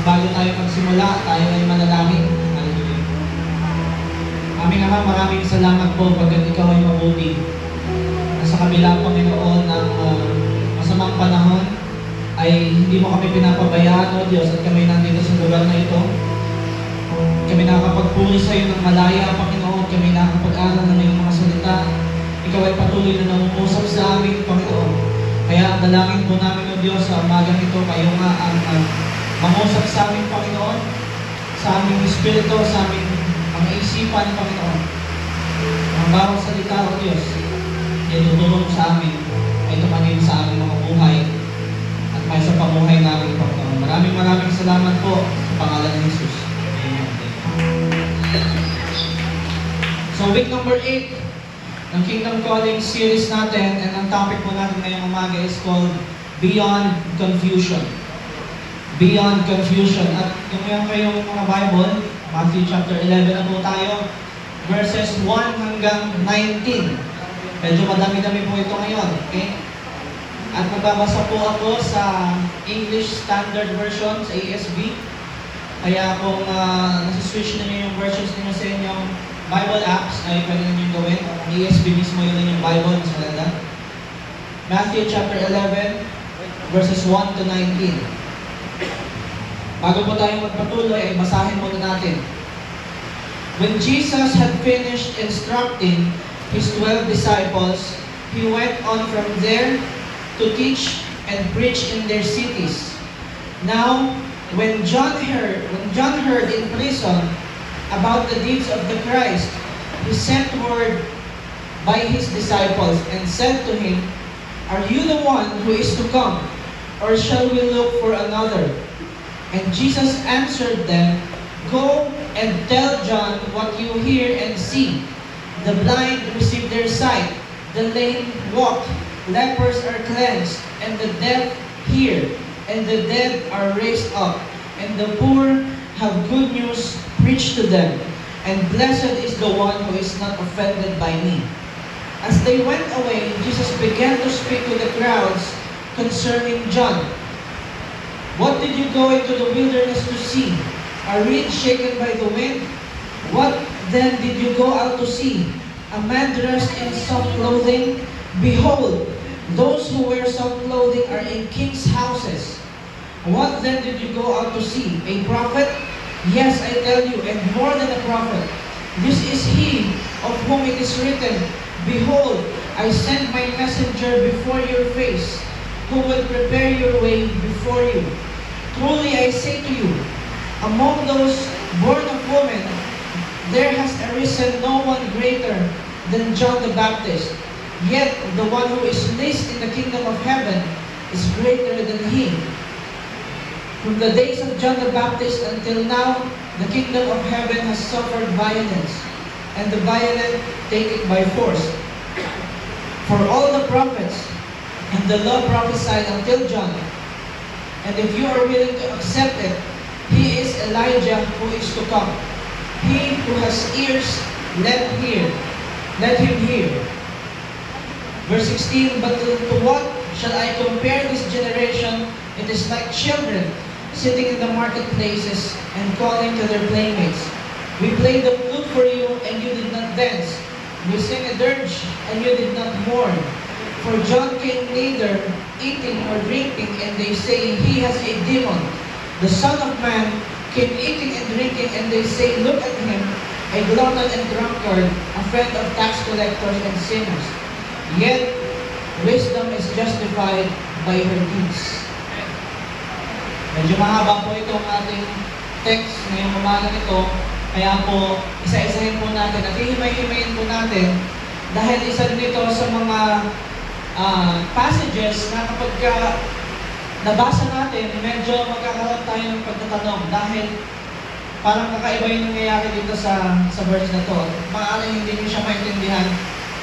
bago tayo magsimula, tayo ay manalangin. Hallelujah. Aming Ama, maraming salamat po pagkat ikaw ay mabuti. Sa kabila, Panginoon, ng masamang panahon, ay hindi mo kami pinapabayaan, O Diyos, at kami nandito sa lugar na ito. Kami nakakapagpuri sa iyo ng malaya, Panginoon. Kami nakakapag-aral ng iyong mga salita. Ikaw ay patuloy na nangungusap sa amin, Panginoon. Kaya ang dalangin po namin, O Diyos, sa umagang ito, kayo nga ang mangusap sa amin, Panginoon, sa aming espiritu, sa aming mga isipan, Panginoon. Ang bawat salita, O Diyos, ay tutulong sa amin, ay tumanim sa aming mga buhay, at may sa pamuhay namin, Panginoon. Maraming salamat po sa pangalan ni Jesus. Amen. So, week number 8 ng Kingdom Calling series natin, and ang topic po natin ngayong umaga is called Beyond Confusion. Beyond Confusion. At kung meron kayong mga Bible, Matthew chapter 11 na po tayo, verses 1 hanggang 19. Medyo madami-dami po ito ngayon. Okay? At magbabasa po ako sa English Standard Version, sa ESV. Kaya kung nasa-switch na niyo yung versions niyo sa inyong Bible apps, ay pwede na nyo gawin. Ang ESV mismo yun yung Bible, mas maganda. Matthew chapter 11, verses 1 to 19. Bago po tayo magpatuloy, ay basahin muna natin. When Jesus had finished instructing his 12 disciples, he went on from there to teach and preach in their cities. Now, when John heard in prison about the deeds of the Christ, he sent word by his disciples and said to him, "Are you the one who is to come, or shall we look for another?" And Jesus answered them, "Go and tell John what you hear and see. The blind receive their sight, the lame walk, lepers are cleansed, and the deaf hear, and the dead are raised up, and the poor have good news preached to them, and blessed is the one who is not offended by me." As they went away, Jesus began to speak to the crowds concerning John. "What did you go into the wilderness to see? A reed shaken by the wind? What then did you go out to see? A man dressed in soft clothing? Behold, those who wear soft clothing are in kings' houses. What then did you go out to see? A prophet? Yes, I tell you, and more than a prophet. This is he of whom it is written, Behold, I send my messenger before your face, who will prepare your way before you. Truly I say to you, among those born of woman, there has arisen no one greater than John the Baptist. Yet the one who is least in the kingdom of heaven is greater than he. From the days of John the Baptist until now, the kingdom of heaven has suffered violence, and the violent take it by force. For all the prophets and the law prophesied until John, and if you are willing to accept it, he is Elijah who is to come. He who has ears, let him hear. Verse 16, But to what shall I compare this generation? It is like children sitting in the marketplaces and calling to their playmates. We played the flute for you, and you did not dance. We sang a dirge, and you did not mourn. For John came neither eating nor drinking, and they say, He has a demon. The Son of Man came eating and drinking, and they say, Look at him, a glutton and drunkard, a friend of tax collectors and sinners. Yet wisdom is justified by her deeds. Medyo mahaba po itong ating text ngayong umaga nito. Kaya po, isa-isahin po natin at hihimay-himayin po natin dahil isa din ito sa mga passages na kapag nabasa natin, medyo magkakaroon tayo ng pagtatanong dahil parang kakaiba yung nangyayari dito sa verse na to. Maaaring hindi nyo siya maintindihan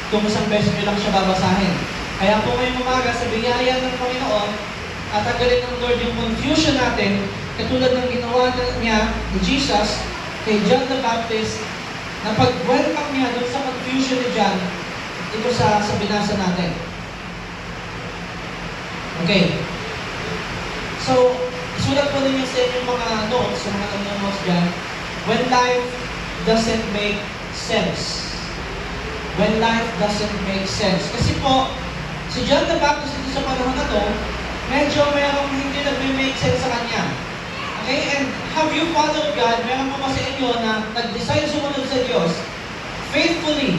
kung isang beses nyo lang siya babasahin. Kaya po ngayong umaga, sa biyaya ng Panginoon, at tanggalin ng Lord yung confusion natin, katulad ng ginawa niya ni Jesus kay John the Baptist, na pag-welcome niya doon sa confusion ni John, ito sa binasa natin. Okay. So, isulat po ninyo sa inyong mga notes, sa mga nanonotes dyan, when life doesn't make sense. When life doesn't make sense. Kasi po, si John the Baptist dito sa panahon na to, medyo merong hindi nag-make sense sa kanya. Okay? And have you followed God? Meron mo ba sa inyo na nag-decide sumunod sa Diyos faithfully?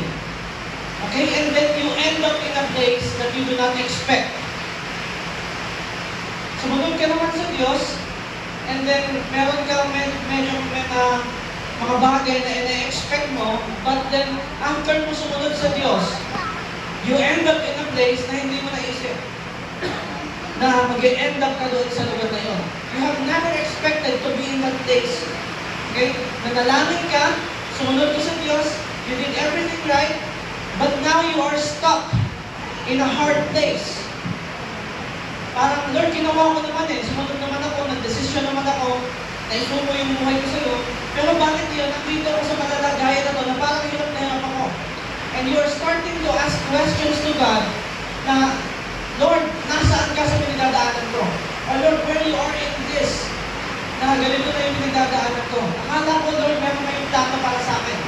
Okay? And then you end up in a place that you do not expect. Sumunod ka naman sa Diyos, and then meron kang medyo mga bagay na ina-expect mo, but then after mo sumunod sa Diyos, you end up in a place na hindi mo naisip na mag-end up ka doon sa lugar na yun. You have never expected to be in that place. Okay? Nanalangin ka, sumunod ka sa Diyos, you did everything right, but now you are stuck in a hard place. Parang, Lord, ginawa ko naman sumunod naman ako, nag-desisyon naman ako, naisumo yung buhay ko sa'yo, pero bakit yun? Nandito ako sa malalagayan na to, na parang hirap na hirap ako. And you are starting to ask questions to God na, Lord, nasaan ka sa pinagdadaanan ko? Or Lord, where you are in this? Na ganito na yung pinagdadaanan ko. Akala ko, Lord, meron kayong plano para sa akin.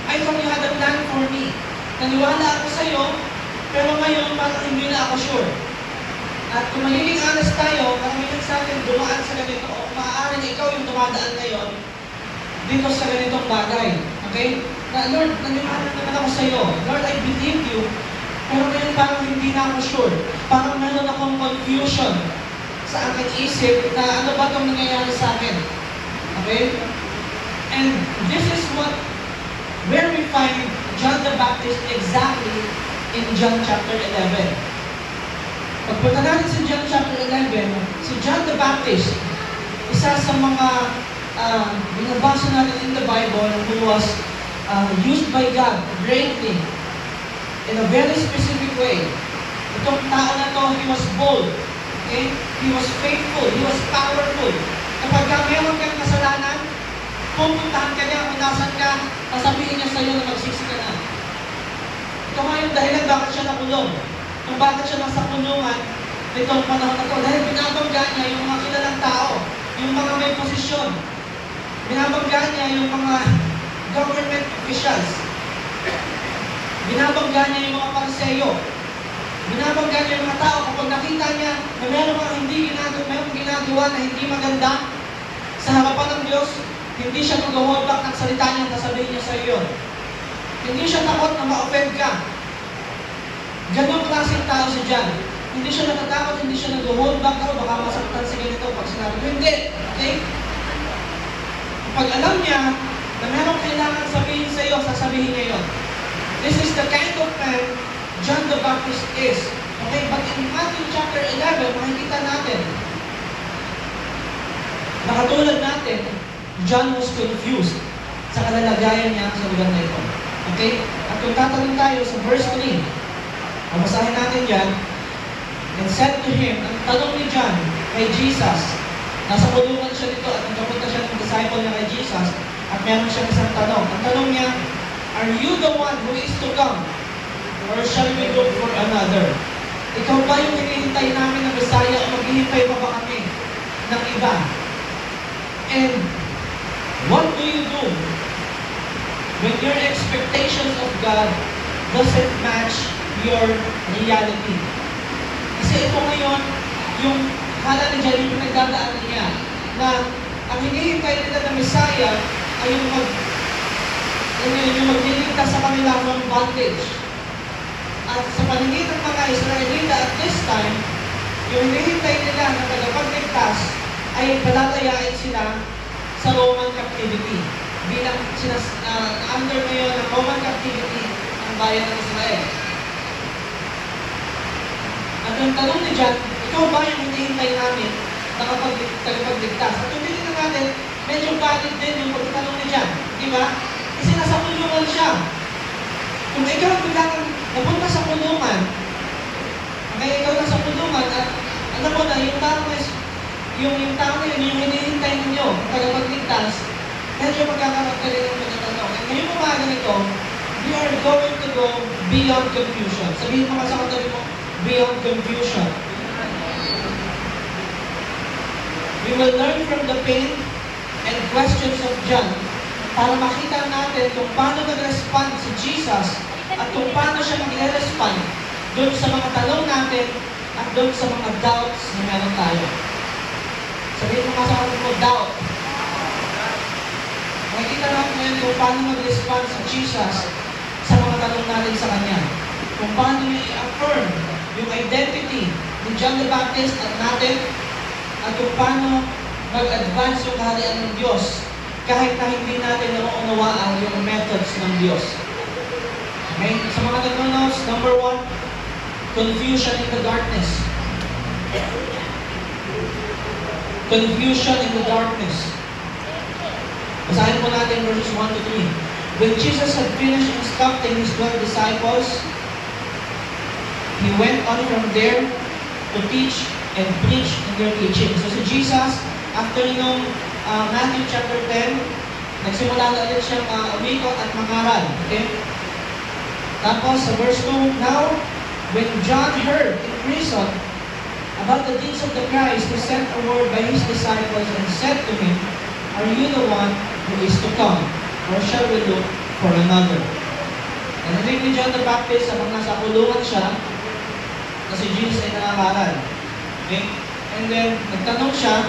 I thought you had a plan for me. Naniwala ako sa'yo, pero ngayon parang hindi na ako sure. At kung magiging honest tayo, karamihan sa atin dumaan sa ganito, o maaaring ikaw yung dumadaan ngayon dito sa ganitong bagay. Okay? Na, Lord, naniwala naman ako sa iyo. Lord, I believe you. Pero ngayon parang hindi na ako sure. Parang meron akong confusion sa aking isip na ano ba itong nangyayari sa akin. Okay? And this is where we find John the Baptist exactly in John chapter 11. Pagpunta natin sa John chapter 11, si John the Baptist, isa sa mga binabasa natin in the Bible who was used by God greatly in a very specific way. Itong tao na to, he was bold. Okay? He was faithful. He was powerful. Kapag meron kang kasalanan, pupuntahan ka niya kung nasan ka, sasabihin niya sa iyo na magsisi ka na. Ito nga yung dahilan bakit siya nakulong. Kung bakit siya nasa kulungan nitong panahon na ito. Dahil binabangga niya yung mga kilalang tao, yung mga may posisyon. Binabangga niya yung mga government officials. Binabangga niya yung mga pariseyo. Binabangga niya yung mga tao kapag nakita niya na meron mga ginagawa na hindi maganda sa harapan ng Diyos, hindi siya mag-hold back ng salita niya at sasabihin niya sa iyo. Hindi siya takot na ma-offend ka. Ganong klaseng tao si John. Hindi siya natatakot, hindi siya nag-hold back ako, baka masaktan sa ganito pag sinabi ko. Hindi. Okay? Pag alam niya na merong kailangan sabihin sa iyo, sasabihin niya yun. This is the kind of man John the Baptist is. Okay? But in Matthew chapter 11, makikita natin, nakatulad natin, John was confused sa kalalagayan niya sa lugar na ito. Okay? At kung tatanong tayo sa verse 3, mabasahin natin dyan, and said to him, ang tanong ni John kay Jesus, nasa kulungan siya dito at nagkapunta siya ng disciple niya kay Jesus at meron siyang isang tanong. Ang tanong niya, are you the one who is to come? Or shall we look for another? Ikaw ba yung hinihintay namin ng Messiah o maghihintay pa ba kami ng iba? And what do you do when your expectations of God doesn't match your reality? Kasi ito ngayon, yung kala ni John, yung pinagdadaanan niya, na ang hinihintay nila ng Messiah ay yung magliligtas sa kanila ng bondage. At sa paningin ng mga Israelita at this time, yung hinihintay nila na tagapagligtas ay palalayain sila sa Roman captivity. Bilang under ngayon ng Roman captivity ang bayan ng Israel. At yung tanong ni John, ikaw ba yung hinihintay namin na tagapagligtas? At yung tinignan natin, medyo valid din yung pagtanong ni John. Di ba? Kasi nasa kulungan siya. Kung ikaw biglang napunta sa kulungan, kaya ikaw nasa kulungan at alam mo na, yung tao na yun, yung hinihintay ninyo, tagapagligtas, medyo magkakaroon ka rin ng pagkatanong. At ngayong umaga nito, we are going to go beyond confusion. Sabihin mo ka sa katabi mo, beyond confusion. We We will learn from the pain and questions of John para makita natin kung paano nag-respond si Jesus at kung paano siya mag-respond doon sa mga tanong natin at doon sa mga doubts na meron tayo. Sabihin mo nga sa kapatid mo, doubt. Makikita natin ngayon kung paano mag-respond si Jesus sa mga tanong natin sa Kanya. Kung paano niya i-affirm yung identity ni John the Baptist at natin at kung paano mag-advance yung kaharian ng Diyos kahit na hindi natin nauunawaan yung methods ng Diyos. Okay? Sa mga nagnonotes, number 1, confusion in the darkness. Confusion in the darkness. Basahin po natin verses 1 to 3. When Jesus had finished instructing his 12 disciples, he went on from there to teach and preach in their teaching. So si Jesus, after nung Matthew chapter 10, nagsimula na ulit siyang umikot at mangaral. Okay? Tapos sa verse 2, now, when John heard in prison about the deeds of the Christ, he sent a word by his disciples and said to him, are you the one who is to come, or shall we look for another? And narinig ni John the Baptist habang nasa kulungan siya, na si Jesus ay nangangaral. Okay? And then, nagtanong siya,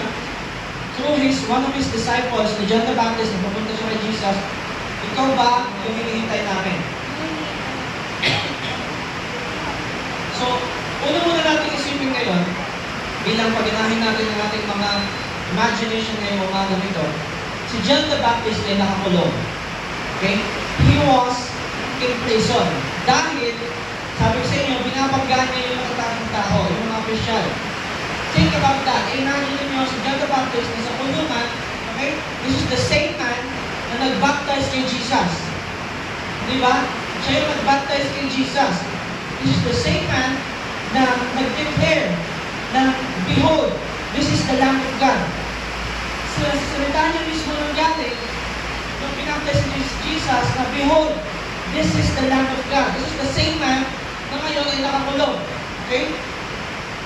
through one of his disciples, ni John the Baptist, na pupunta siya kay Jesus, ikaw ba yung hinihintay namin? So, una muna natin isipin ngayon, bilang paginahin natin ng ating mga imagination ngayong umaga nito, si John the Baptist ay nakakulong. Okay? He was in prison. Dahil, sabi ko sa inyo, binabanggaan niya yung nakatanging tao, yung mga opisyal. Think about that. Imagine niyo si John the Baptist na sa kulungan, okay? This is the same man na nag-baptize kay Jesus. Di ba? Siya yung nag-baptize kay Jesus. This is the same man na nag-declare na, behold, this is the Lamb of God. Sa salita niya mismo ng galing, nung pinaptize ni Jesus na, behold, this is the Lamb of God. This is the same man na ngayon ay nakakulong. Okay?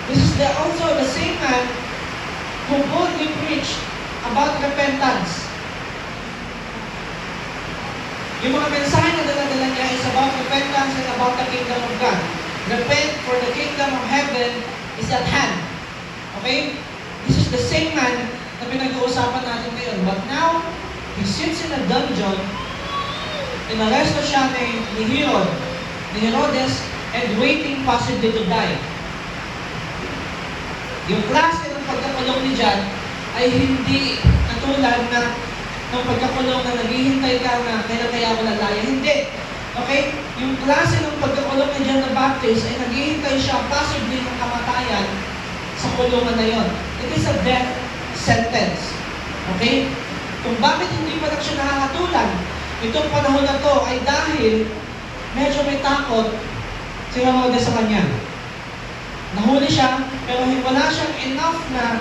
This is also the same man who boldly preached about repentance. Yung mga mensahe na dala-dala niya is about repentance and about the kingdom of God. Repent, for the kingdom of heaven is at hand. Okay? This is the same man na pinag-uusapan natin ngayon. But now, he sits in a dungeon, inaresto siya ni Herodes, and waiting possibly to die. Yung klase ng pagkakulong ni John ay hindi katulad na ng pagkakulong na naghihintay ka na kailan kaya ako lalaya. Hindi. Okay? Yung klase ng pagkakulong ni John the Baptist ay naghihintay siya possibly ng kamatayan sa kulungan na yon. It is a death sentence. Okay? Kung bakit hindi pa lang siya nakakatulan, itong panahon na to ay dahil medyo may takot si Herodes sa kanya. Nahuli siya, pero wala siyang enough na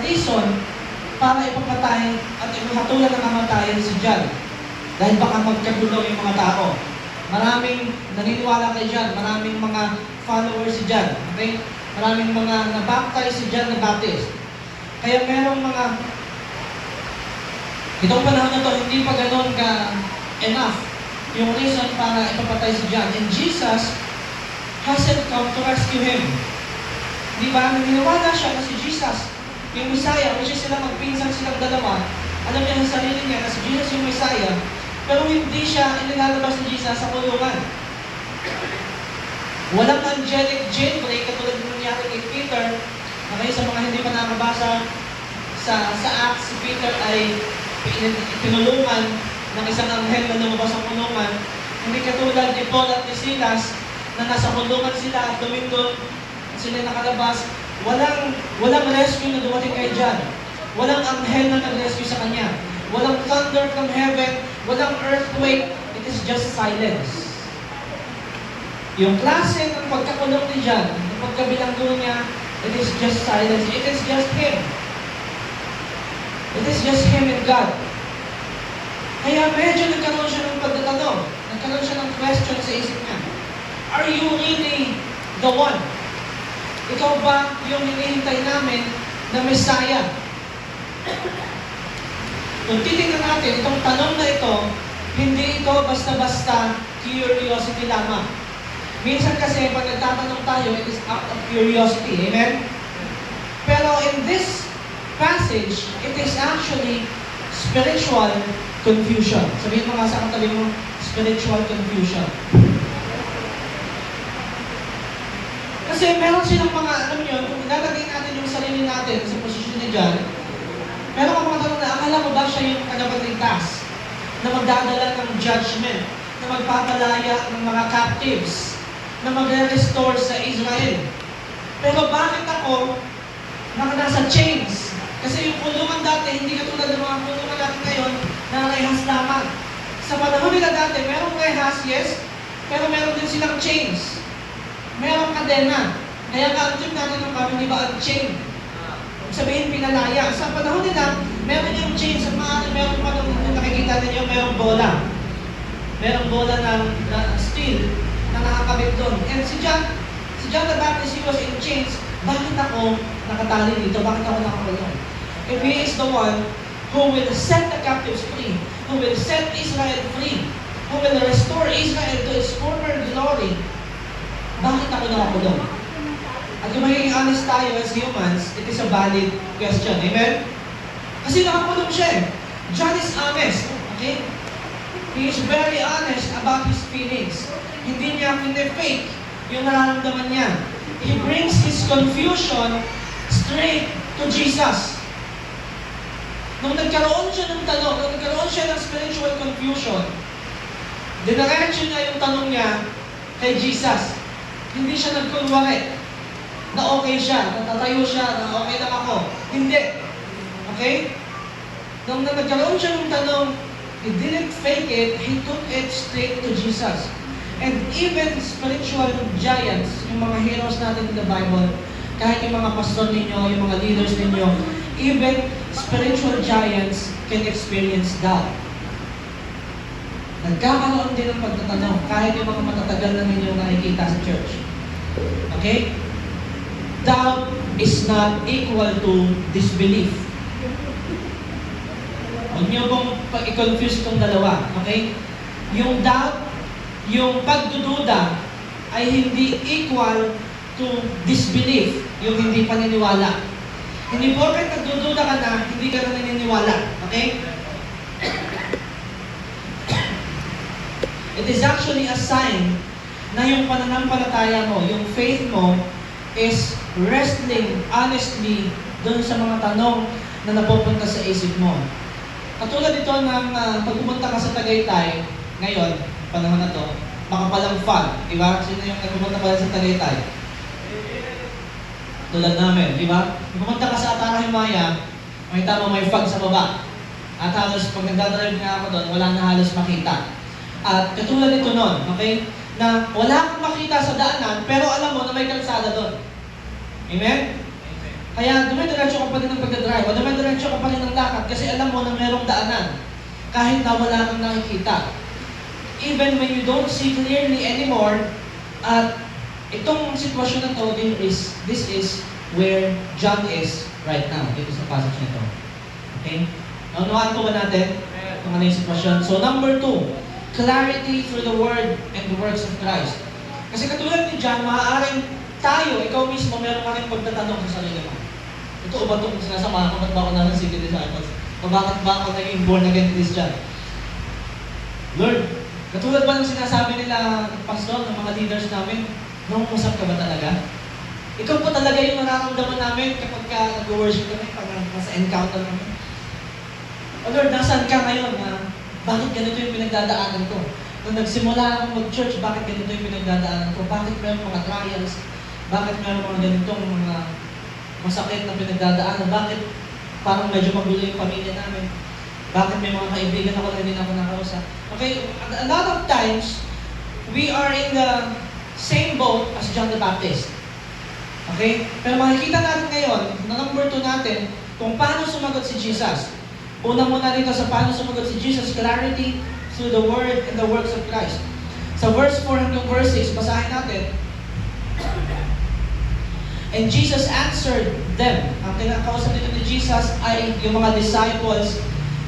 reason para ipapatay at ipahatulan ng kamatayan si John. Dahil baka magkagulo yung mga tao. Maraming naniniwala kay John, maraming mga followers si John. Okay? Maraming mga nabaptize si John the Baptist. Kaya merong mga, itong panahon na to, hindi pa ganun ka enough yung reason para ipapatay si John. And Jesus hasn't come to rescue him. Di ba? Naniniwala siya na si Jesus, yung Messiah, which is sila magpinsan silang dalawa, alam niya sa sarili niya na si Jesus yung Messiah, pero hindi siya inilalabas ni Jesus sa kulungan. Walang angelic jailbreak katulad ng nangyari kay Peter. Okay, sa mga hindi pa nakabasa sa Acts, si Peter ay pinulungan ng isang anghel na lumabas sa kulungan. Hindi katulad ni Paul at ni Silas na nasa kulungan sila at dumindon sila nakalabas. Walang rescue na dumating kay John. Walang anghel na nag-rescue sa kanya. Walang thunder from heaven. Walang earthquake. It is just silence. Yung klase ng pagkakulong ni John, ng pagkabilanggo niya, it is just silence. It is just him. It is just him and God. Kaya medyo nagkaroon siya ng pagtatanong. Nagkaroon siya ng question sa isip niya. Are you really the one? Ikaw ba yung hinihintay namin na Messiah? Kung titingnan natin, itong tanong na ito, hindi ito basta-basta curiosity lamang. Minsan kasi, pag nagtatanong tayo, it is out of curiosity. Amen? Pero in this passage, it is actually spiritual confusion. Sabihin mo nga sa katabi mo, spiritual confusion. Kasi meron silang mga, alam niyo, kung ilalagay natin yung sarili natin sa posisyon ni John, meron ka mga tanong na, akala mo ba siya yung tagapagligtas na magdadala ng judgment, na magpapalaya ng mga captives, na magre-restore sa Israel. Pero bakit ako nasa chains? Kasi yung kulungan dati, hindi katulad ng mga kulungan natin ngayon na rehas lamang. Sa panahon nila dati, merong rehas, yes, pero meron din silang chains. Merong kadena. Kaya nga, ang tip natin ng kami, di ba, ang chain? Sabihin, pinalaya. Sa panahon nila, meron yung chains at maaari meron pa nung nakikita ninyo, merong bola. Merong bola ng steel na nakakabit doon. And si John the Baptist, he was in chains. Bakit ako nakatali dito? Bakit ako nakakulong? If he is the one who will set the captives free, who will set Israel free, who will restore Israel to its former glory, bakit ako nakakulong? At kung magiging honest tayo as humans, it is a valid question. Amen? Kasi nakakulong siya eh. John is honest. Okay? He is very honest about his feelings. Hindi niya fake yung nararamdaman niya. He brings his confusion straight to Jesus. Nung nagkaroon siya ng tanong, nung nagkaroon siya ng spiritual confusion, diniretso niya yung tanong niya kay Jesus. Hindi siya nagkunwari na okay siya, natatayo siya, na okay lang ako. Hindi. Okay? Nung nagkaroon siya ng tanong, he didn't fake it, he took it straight to Jesus. And even spiritual giants, yung mga heroes natin in the Bible, kahit yung mga pastor ninyo, yung mga leaders ninyo, even spiritual giants can experience doubt. Nagkakaroon din ng pagtatanong, kahit yung mga matatagal na ninyo nakikita sa church. Okay? Doubt is not equal to disbelief. Huwag niyo pong i-confuse itong dalawa. Okay? Yung doubt, yung pagdududa ay hindi equal to disbelief, yung hindi paniniwala. Hindi porket nagdududa ka na, hindi ka na naniniwala. Okay? It is actually a sign na yung pananampalataya mo, yung faith mo, is wrestling honestly doon sa mga tanong na napupunta sa isip mo. Katulad ito ng pag pumunta ka sa Tagaytay, ngayon, panahon na to, baka palang fun, di ba? Sino yung nagpupunta pala sa Tagaytay? Tulad namin, di ba? Pumunta ka sa Atara Himaya, makita mo may fog sa baba. At halos, pag nagdadrive nga ako doon, wala na halos makita. At katulad ito nun, okay? Na wala kang makita sa daanan, pero alam mo na may kalsada doon. Amen? Kaya dumidiretso ka pa rin ng pagdadrive, o dumidiretso ka pa rin ng lakad, kasi alam mo na merong daanan. Kahit na wala kang nakikita. Even when you don't see clearly anymore, at itong sitwasyon na to, this is where John is right now, dito sa passage nito. Okay? Naunuhan ko ba natin kung ano yung sitwasyon? So number 2, clarity through the Word and the works of Christ. Kasi katulad ni John, maaaring tayo, ikaw mismo, meron ka rin pagtatanong sa sarili mo. Ito ba itong sinasamahan ko? Ba't ba ako na ng city disciples? O bakit ba ako naging born again Christian? Lord, katulad ba ng sinasabi nila, pastor, ng mga leaders namin, nangungusap ka ba talaga? Ikaw po talaga yung nararamdaman namin kapag nag-worship kami, pag nasa encounter namin. O Lord, nasaan ka ngayon? Bakit ganito yung pinagdadaanan ko? Nung nagsimula akong mag-church, bakit ganito yung pinagdadaanan ko? Bakit meron mga trials? Bakit meron mga ganitong mga masakit na pinagdadaanan? Bakit parang medyo magulo yung pamilya namin? Bakit may mga kaibigan ako na hindi na ako nakausap? Okay, a lot of times, we are in the same boat as John the Baptist. Okay? Pero makikita natin ngayon, na number 2 natin, kung paano sumagot si Jesus. Una muna dito sa paano sumagot si Jesus, clarity through the Word and the works of Christ. Sa verse 4 hanggang verse 6, basahin natin. And Jesus answered them. Ang kinakausap dito ni Jesus ay yung mga disciples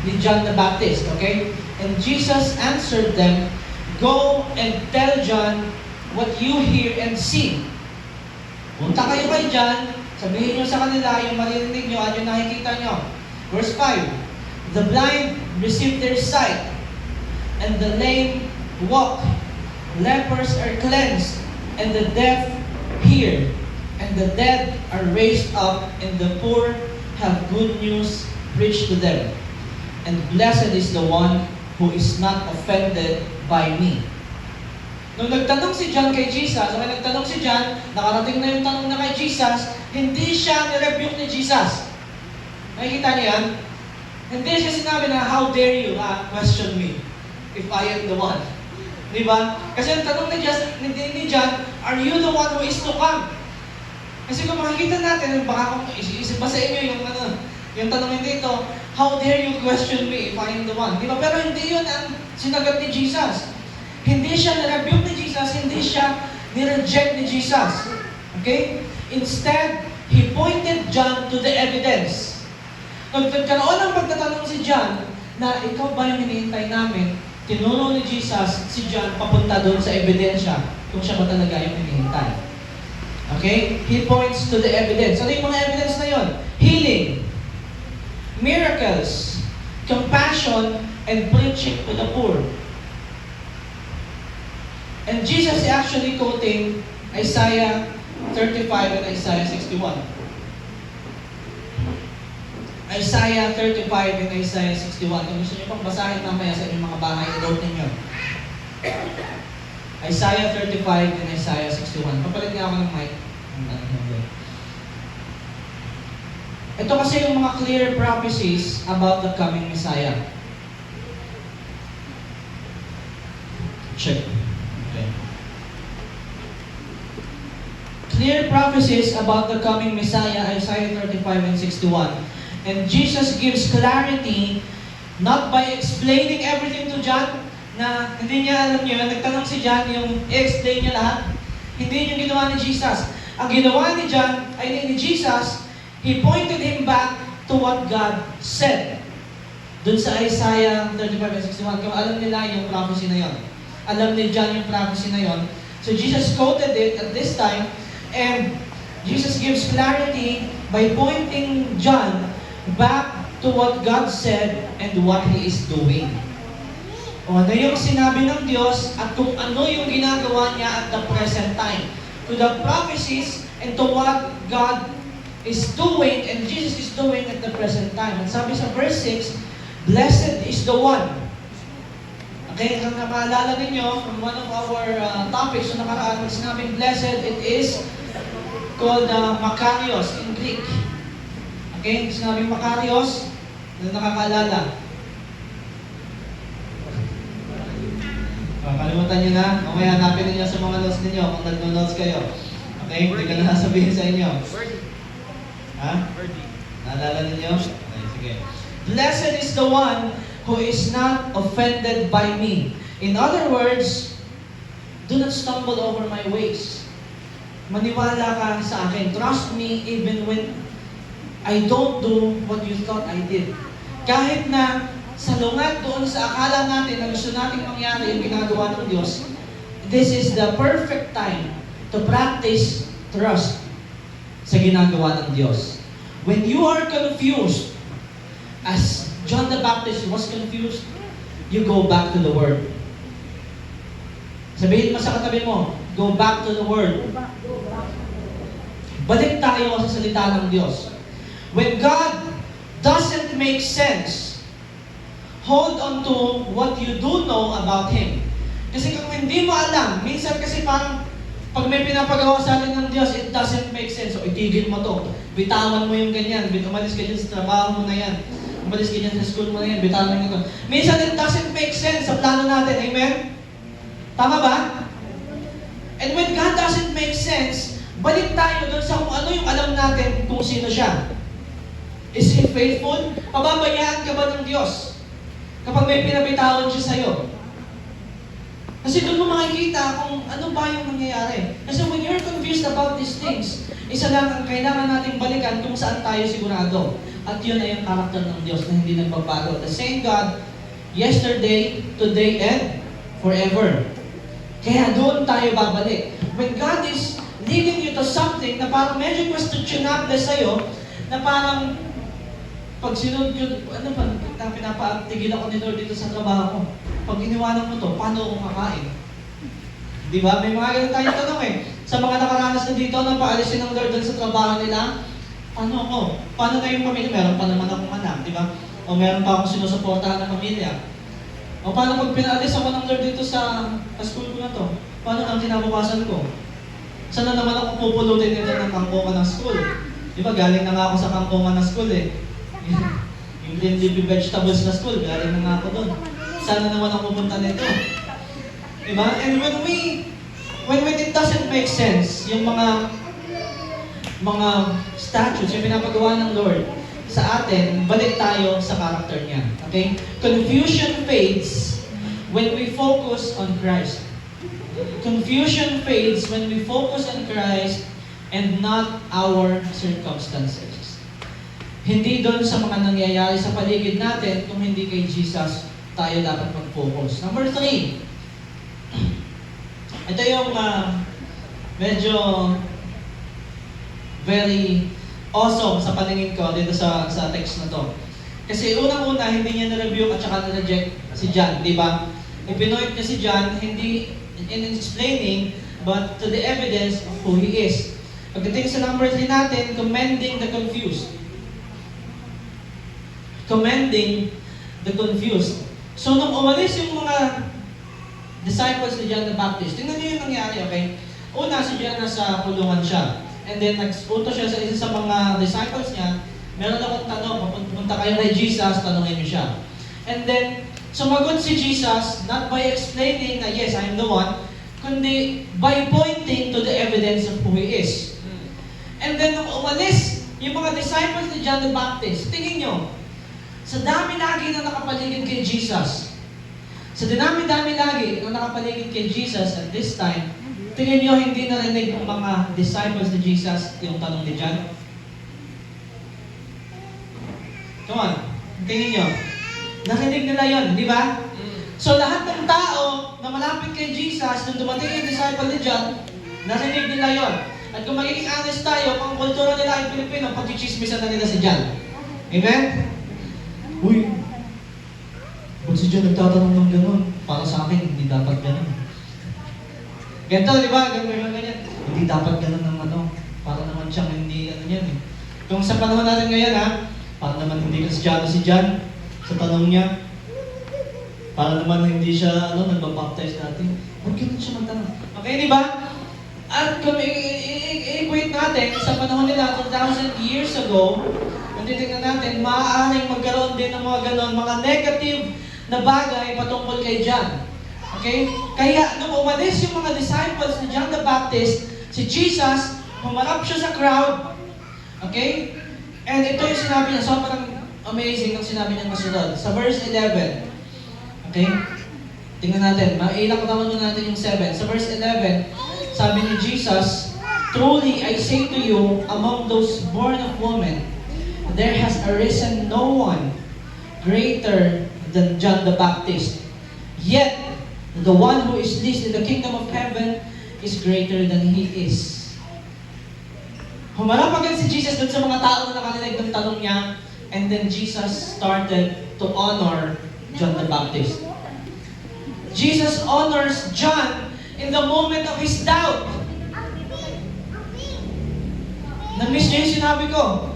ni John the Baptist. Okay? And Jesus answered them, "Go and tell John what you hear and see." Punta kayo kay John, sabihin nyo sa kanila yung maririnig nyo at yung nakikita nyo. Verse 5, "The blind receive their sight, and the lame walk. Lepers are cleansed, and the deaf hear, and the dead are raised up, and the poor have good news preached to them. And blessed is the one who is not offended by me." Nung nagtanong si John kay Jesus, okay, nagtanong si John, nakarating na yung tanong na kay Jesus, hindi siya nirebuke ni Jesus. Nakikita niyo yan? Hindi siya sinabi na, "How dare you question me if I am the one?" Di ba? Kasi ang tanong ni John, "Are you the one who is to come?" Kasi kung makikita natin, baka kung isip ba sa inyo yung tanongin dito, "How dare you question me if I am the one?" Di ba? Pero hindi yun ang sinagot ni Jesus. Hindi siya nirebuke ni Jesus, hindi siya nireject ni Jesus. Okay? Instead, he pointed John to the evidence. Nung nagkaroon ng pagtatanong si John, na ikaw ba yung hinihintay namin, tinuro ni Jesus si John papunta doon sa ebidensya kung siya ba talaga yung hinihintay. Okay? He points to the evidence. Ano yung mga evidence na yon? Healing, miracles, compassion, and preaching to the poor. And Jesus is actually quoting Isaiah 35 and Isaiah 61. Isaiah 35 and Isaiah 61. Kung gusto niyo pang basahin mamaya sa inyong mga bahay, i-note ninyo. Isaiah 35 and Isaiah 61. Papalit nga ako ng mic. Ito kasi yung mga clear prophecies about the coming Messiah. Check. Okay. Clear prophecies about the coming Messiah, Isaiah 35 and 61. And Jesus gives clarity, not by explaining everything to John, na hindi niya alam niyo, nagtanong si John, yung i-explain niya lahat. Hindi yung ginawa ni Jesus. Ang ginawa ni John, ni Jesus, he pointed him back to what God said. Doon sa Isaiah 35 and 61, kung alam nila yung prophecy na yon. Alam ni John yung prophecy na yon. So Jesus quoted it at this time, and Jesus gives clarity by pointing John back to what God said and what He is doing. O ano yung sinabi ng Diyos at kung ano yung ginagawa niya at the present time. To the prophecies and to what God is doing and Jesus is doing at the present time. And sabi sa verse 6, "Blessed is the one." Okay, kung maalala ninyo from one of our topics na nakaraan, pag sinabing blessed, it is called Makarios in Greek. Okay, sinabing Makarios, na nakakaalala. Kalimutan nyo na, okay, hanapin ninyo sa mga notes ninyo kung nag-notes kayo. Okay, hindi ka na sabihin sa inyo. Ha? Naalala ninyo? Okay, sige. "Blessed is the one who is not offended by me." In other words, do not stumble over my ways. Maniwala ka sa akin. Trust me even when I don't do what you thought I did. Kahit na salungat doon sa akala natin na gusto nating mangyari yung ginagawa ng Diyos, this is the perfect time to practice trust sa ginagawa ng Diyos. When you are confused, as John the Baptist was confused, you go back to the Word. Sabihin mo sa katabi mo, go back to the Word. Balik tayo sa salita ng Diyos. When God doesn't make sense, hold on to what you do know about Him. Kasi kung hindi mo alam, minsan kasi parang pag may pinapagawa sa atin ng Diyos, it doesn't make sense. So itigil mo to. Bitawan mo yung ganyan. Umalis ka dyan sa trabaho mo na yan. Umalis ka dyan sa school mo na yan. Bitawan mo ito. Minsan it doesn't make sense sa plano natin. Amen? Tama ba? And when God doesn't make sense, balik tayo doon sa kung ano yung alam natin kung sino siya. Is He faithful? Pababayaan ka ba ng Diyos kapag may pinabitawan siya sa'yo? Kasi doon mo makikita kung ano ba yung nangyayari. Kasi when you're confused about these things, isa lang ang kailangan nating balikan kung saan tayo sigurado. At yun ay ang karakter ng Diyos na hindi nagbabago. The same God, yesterday, today, and forever. Kaya doon tayo babalik. When God is leading you to something na parang medyo questionable sa'yo, na parang pag sinunod yun, ano ba, pinapatigil ako ni Lord dito sa trabaho ko. Pag iniwanan mo to, paano ako kakain? Di ba? May mga ganun tayong tanong eh. Sa mga nakaranas na dito, na paalisin ng Lord dun sa trabaho nila, paano ako? Paano na yung pamilya? Meron pa naman akong anak, di ba? O meron pa akong sinusuportahan ng pamilya. O paano pag pinaalis ako ng Lord dito sa school ko na to? Paano ang kinabukasan ko? Saan na naman ako pupulutin nito ng kangkungan ng school? Di ba? Galing na nga ako sa kangkungan ng school eh. Yung green leafy vegetables na school, galing na nga ako doon. Saan na naman ako pupunta nito? Di ba? And when it doesn't make sense, yung mga statutes, yung pinapagawa ng Lord sa atin, balik tayo sa character niya. Okay? Confusion fades when we focus on Christ. Confusion fades when we focus on Christ and not our circumstances. Hindi doon sa mga nangyayari sa paligid natin kung hindi kay Jesus tayo dapat mag-focus. Number 3. Ito yung medyo very awesome sa paningin ko dito sa text na to. Kasi unang-una, hindi niya na-review at saka na-reject si John, di ba? Ipinoint niya si John, hindi in explaining, but to the evidence of who he is. Pagdating sa number 3 natin, commending the confused. Commending the confused. So, nung umalis yung mga disciples ni John the Baptist, tingnan niyo yung nangyari, okay? Una, si John nasa kulungan siya. And then, nagpunto siya sa isa sa mga disciples niya, meron akong tanong, pupunta kayo kay Jesus, tanongin niyo siya. And then, sumagot si Jesus, not by explaining na, yes, I am the one, kundi by pointing to the evidence of who He is. And then, nung umalis, yung mga disciples ni John the Baptist, tingin nyo, sa dami lagi na nakapaligid kay Jesus, sa dinami-dami lagi na nakapaligid kay Jesus at this time, tingin nyo hindi narinig ng mga disciples ni Jesus yung tanong ni John? Come on, tingin nyo. Narinig nila yun, di ba? So lahat ng tao na malapit kay Jesus, nung dumating yung disciple ni John, narinig nila yun. At kung magiging honest tayo, kung kultura nila ay Pilipino, pag-chismisan na nila si John. Amen? Uy, ba't si John nagtatanong ng gano'n? Para sa akin, hindi dapat gano'n. Ganito, di ba? Ganyan. Hindi dapat gano'n ng ano. Para naman siyang hindi ano yan eh. Kung sa panahon natin ngayon ha, para naman hindi Kristiyano si John sa tanong niya. Para naman hindi siya nagbabaptize natin. Huwag ganun siya magtanong. Okay, di ba? At kung i-equate natin sa panahon nila 2,000 years ago, kung titignan natin, maaaring magkaroon din ng mga ganon, mga negative na bagay patungkol kay John. Okay? Kaya nung umalis yung mga disciples ni John the Baptist, si Jesus, humarap siya sa crowd. Okay? And ito yung sinabi niya, sobrang amazing ang sinabi niya kasunod. Sa verse 11. Okay? Tingnan natin. Ilang naman natin yung 7. Sa verse 11, sabi ni Jesus, "Truly I say to you, among those born of woman, there has arisen no one greater than John the Baptist. Yet, the one who is least in the kingdom of heaven is greater than he is." Humarap agad si Jesus dun sa mga tao na nakalinig ng tanong niya, and then Jesus started to honor John the Baptist. Jesus honors John in the moment of his doubt. Na-miss niyo yung sinabi ko.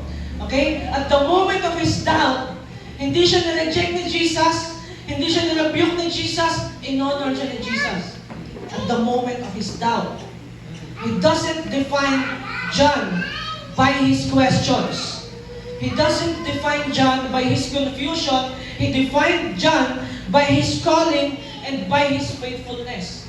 Okay? At the moment of his doubt, hindi siya na-reject ni Jesus, hindi siya na-rebuke ni Jesus, in-honor siya ni Jesus. At the moment of his doubt, he doesn't define John by his questions. He doesn't define John by his confusion. He defined John by his calling and by his faithfulness.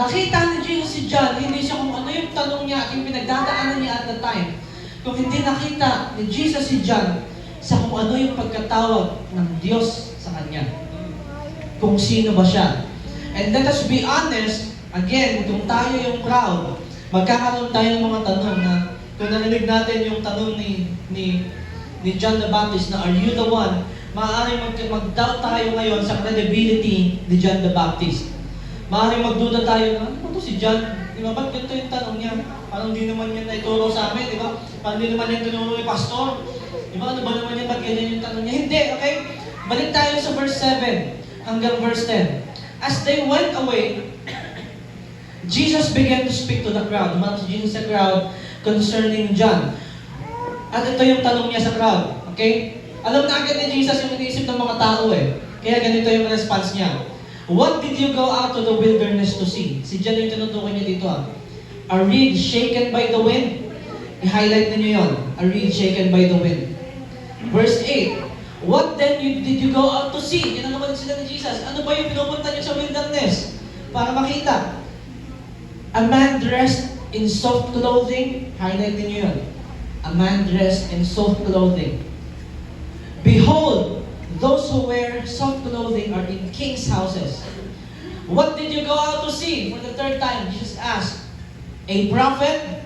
Nakita ni Jesus si John, hindi siya kung ano yung tanong niya at yung pinagdadaanan niya at the time. Kung hindi nakita ni Jesus si John sa kung ano yung pagkatawag ng Diyos sa kanya. Kung sino ba siya. And let us be honest, again, kung tayo yung crowd, magkakaroon tayo ng mga tanong na kung narinig natin yung tanong ni ni John the Baptist na are you the one, maaaring mag-doubt tayo ngayon sa credibility ni John the Baptist. Maaaring magduda tayo na, ano to si John? Di ba, ba't ganito yung tanong niya? Parang di naman yan naituro sa amin, di ba? Parang di naman yan tinuro ni Pastor. Di ba, ano ba naman yan? Ba't ganyan yung tanong niya? Hindi, okay? Balik tayo sa verse 7 hanggang verse 10. As they went away, Jesus began to speak to the crowd. Humarap si Jesus sa crowd concerning John. At ito yung tanong niya sa crowd. Okay? Alam na agad ni Jesus yung iniisip ng mga tao eh. Kaya ganito yung response niya. What did you go out to the wilderness to see? Si John yung tinutukoy niya dito ah. A reed shaken by the wind. I-highlight niyo yon. A reed shaken by the wind. Verse 8. What then did you go out to see? Yan ang naman sila ni Jesus. Ano ba yung pinupunta niyo sa wilderness? Para makita. A man dressed in soft clothing. Highlight niyo yun. A man dressed in soft clothing. Behold, those who wear soft clothing are in king's houses. What did you go out to see? For the third time, Jesus asked, a prophet?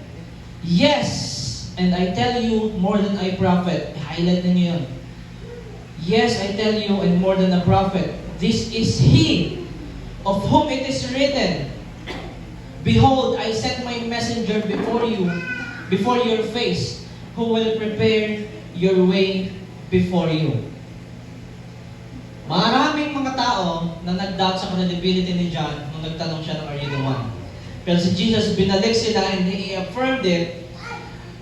Yes, and I tell you more than a prophet. Highlight niyo yun. Yes, I tell you, and more than a prophet. This is he of whom it is written, behold, I send my messenger before you, before your face, who will prepare your way before you. Maraming mga tao na nag-doubt sa credibility ni John nung nagtanong siya ng are you the one. Pero si Jesus, binalik sila and he affirmed it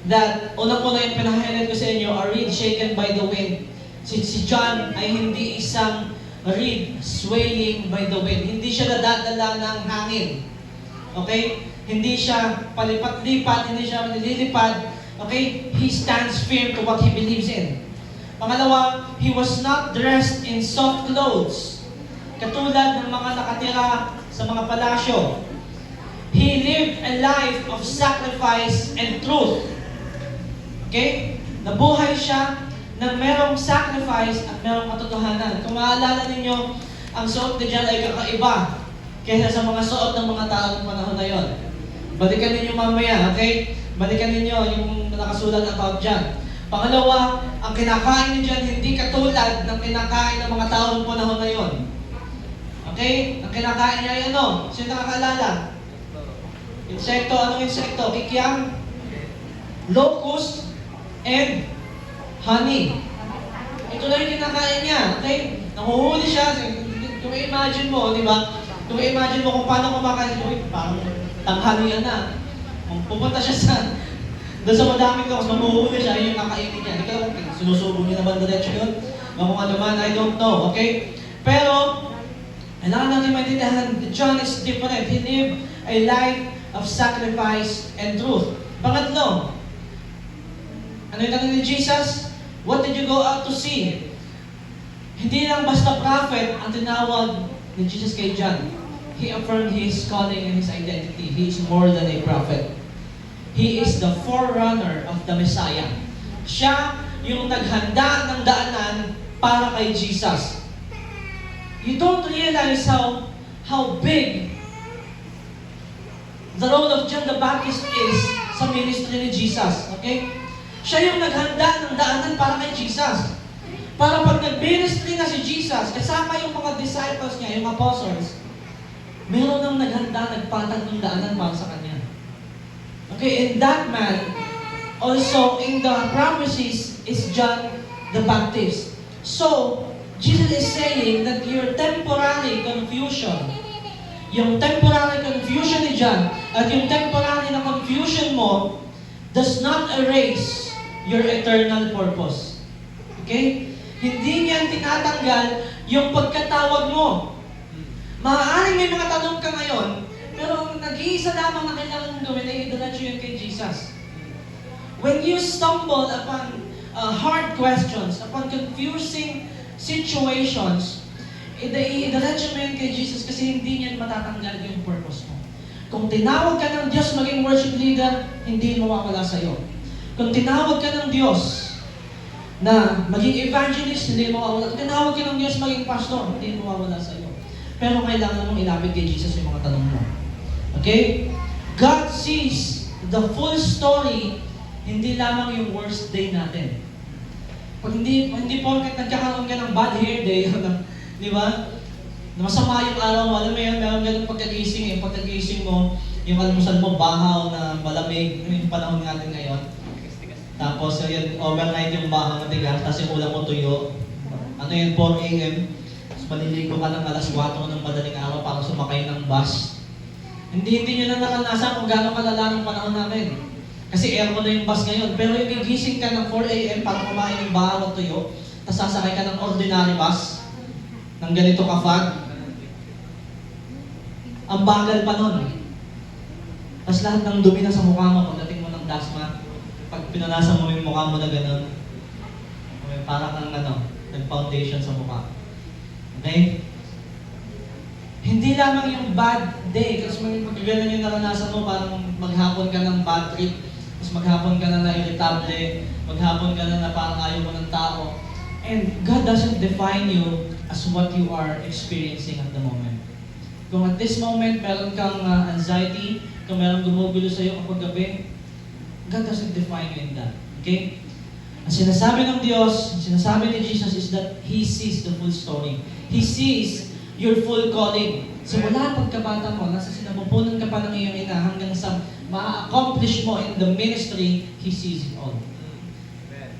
that unang-una yung pinahighlight ko sa inyo, a reed shaken by the wind. Si John ay hindi isang reed swaying by the wind. Hindi siya nadadala ng hangin. Okay? Hindi siya palipat-lipat, hindi siya nililipad. Okay? He stands firm to what he believes in. Pangalawa, he was not dressed in soft clothes. Katulad ng mga nakatira sa mga palasyo. He lived a life of sacrifice and truth. Okay? Nabuhay siya na merong sacrifice at merong katotohanan. Kung maalala ninyo, ang suot ni John ay kakaiba kaysa sa mga suot ng mga tao ng panahon na yon. Balikan ninyo mamaya, okay? Balikan ninyo yung nakasulat about John. Pangalawa, ang kinakain ni John hindi katulad ng kinakain ng mga tao ng panahon na yon. Okay? Ang kinakain niya ay ano? Sino nakakaalala? Insekto. Anong insekto? Kikiam, locust, and honey. Ito lang yung kinakain niya. Okay? Nakuhuli siya. Kung imagine mo, di ba? Kung imagine mo kung paano kumakain, parang tanghalian na. Kung pupunta siya sa doon sa madaming kaos, mamuhuli siya, yung kakainin niya. Hindi ka lang, sinusubog niya naman diretso yun. Kung ano man, I don't know. Okay? Pero, kailangan natin maintindihan, John is different. He lived a life of sacrifice and truth. Pangatlo, ano yung tanong ni Jesus? What did you go out to see? Hindi lang basta prophet ang tinawag ni Jesus kay John. He affirmed his calling and his identity. He is more than a prophet. He is the forerunner of the Messiah. Siya yung naghanda ng daanan para kay Jesus. You don't realize how big the role of John the Baptist is sa ministry ni Jesus. Okay? Siya yung naghanda ng daanan para kay Jesus. Para pag nag-ministry na si Jesus, kasama yung mga disciples niya, yung apostles, meron nang naghanda, nagpatag ng daanan para sa kanya. Okay, and that man, also in the promises, is John the Baptist. So, Jesus is saying that your temporary confusion, yung temporary confusion ni John, at yung temporary na confusion mo, does not erase your eternal purpose. Okay? Hindi niyan tinatanggal yung pagkatawag mo. Maaaring may mga tanong ka ngayon, pero nag-iisa lamang na kailangan mong gawin ay idiretso yun kay Jesus. When you stumble upon hard questions, upon confusing situations, idiretso mo yun kay Jesus kasi hindi niyan matatanggal yung purpose mo. Kung tinawag ka ng Diyos maging worship leader, hindi mawawala sa'yo. Kung tinawag ka ng Diyos na maging evangelist, hindi mawawala. Kung tinawag ka ng Diyos maging pastor, hindi mawawala sa'yo. Pero kailangan mong ilapit kay Jesus yung mga tanong mo. Okay? God sees the full story, hindi lamang yung worst day natin. Pag hindi porket nagkakaroon ka ng bad hair day, di ba? Masama yung araw mo, alam mo yan, meron ganun pagkagising eh. Pagkagising mo, yung almusal mo bahaw na malamig, yung panahon natin ngayon. Tapos yun, overnight yung bahaw na tigas, tapos yung ulam mo tuyo. Ano yun, 4 a.m. Tapos maliligo ka ng alas 4 ng madaling araw para sumakay ng bus. Hindi nyo na naranasan kung gaano kalala ng panahon namin. Kasi aircon na yung bus ngayon. Pero yung gigising ka ng 4 a.m. para kumain ng bahaw at tuyo, tapos sasakay ka ng ordinary bus, ng ganito ka-fag. Ang bagal pa nun. Tapos lahat ng dumi na sa mukha mo pagdating mo ng dasma. Pag pinanasan mo yung mukha mo na gano'n, parang kang nag-foundation sa mukha. Okay? Hindi lamang yung bad day, kasi may pagkagalan yung naranasan mo, parang maghapon ka ng bad trip, tapos maghapon ka na na-irritable, maghapon ka na parang ayaw mo ng tao. And God doesn't define you as what you are experiencing at the moment. Kung at this moment, meron kang anxiety, kung meron gumugulo sa'yo kapag gabi, God doesn't define you in that. Okay? Ang sinasabi ng Diyos, ang sinasabi ni Jesus is that He sees the full story. He sees your full calling. So wala pagkabata mo, nasa sinapupunan ka pa ng iyong ina hanggang sa ma-accomplish mo in the ministry, He sees it all.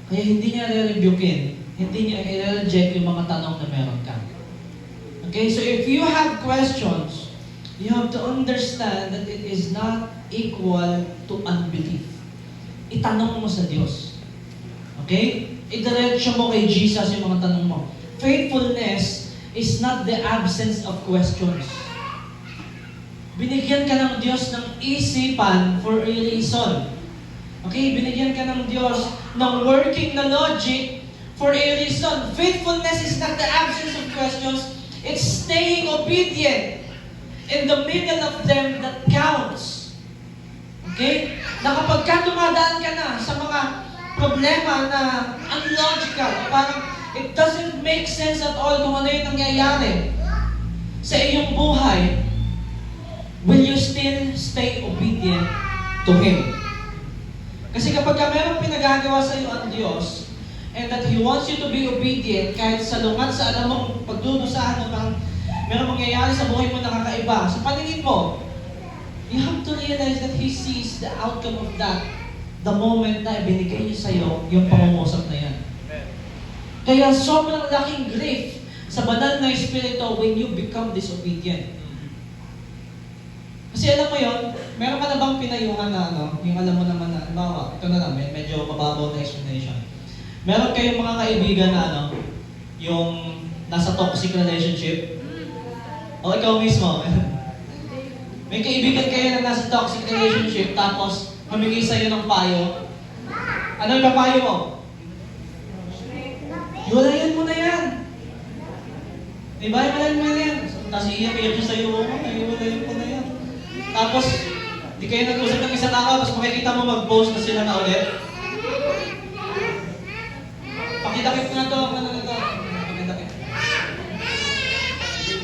Kaya hindi niya re-rebukein, hindi niya i-reject yung mga tanong na meron ka. Okay, so if you have questions, you have to understand that it is not equal to unbelief. Itanong mo sa Diyos. Okay? Idiretso mo kay Jesus yung mga tanong mo. Faithfulness is not the absence of questions. Binigyan ka ng Diyos ng isipan for a reason. Okay? Binigyan ka ng Diyos ng working na logic for a reason. Faithfulness is not the absence of questions. It's staying obedient in the middle of them that counts. Okay? Na kapag ka dumadaan ka na sa mga problema na unlogical, parang it doesn't make sense at all kung ano yung nangyayari sa iyong buhay, will you still stay obedient to Him? Kasi kapag ka merong pinagagawa sa iyo ang Diyos, and that He wants you to be obedient kahit sa lungat sa alam mong pagdudusahan o parang meron mangyayari sa buhay mo nakakaiba. Sa paningin mo, you have to realize that He sees the outcome of that the moment na ibinigay niya sa iyo yung pangungusap na yan. Kaya sobrang laking grief sa banal na Espiritu when you become disobedient. Kasi alam mo yon, meron ka na bang pinayuhan na yung alam mo naman na, bawa, ito na lang, medyo mababaw na explanation. Meron kayong mga kaibigan na yung nasa toxic relationship? O ikaw mismo? May kaibigan kayo na nasa toxic relationship tapos humingi sa'yo ng payo. Ano yung payo mo? Hiwalayan mo na yan. Diba? Hiwalayan mo na yan. Tapos iiyak-iyak siya sa'yo, hiwalayan mo na yan. Tapos, di kayo nag-usap ng isang araw, tapos makikita mo mag-post na sila na ulit. Pakidakit ko na to, ano na to? Pakidakit.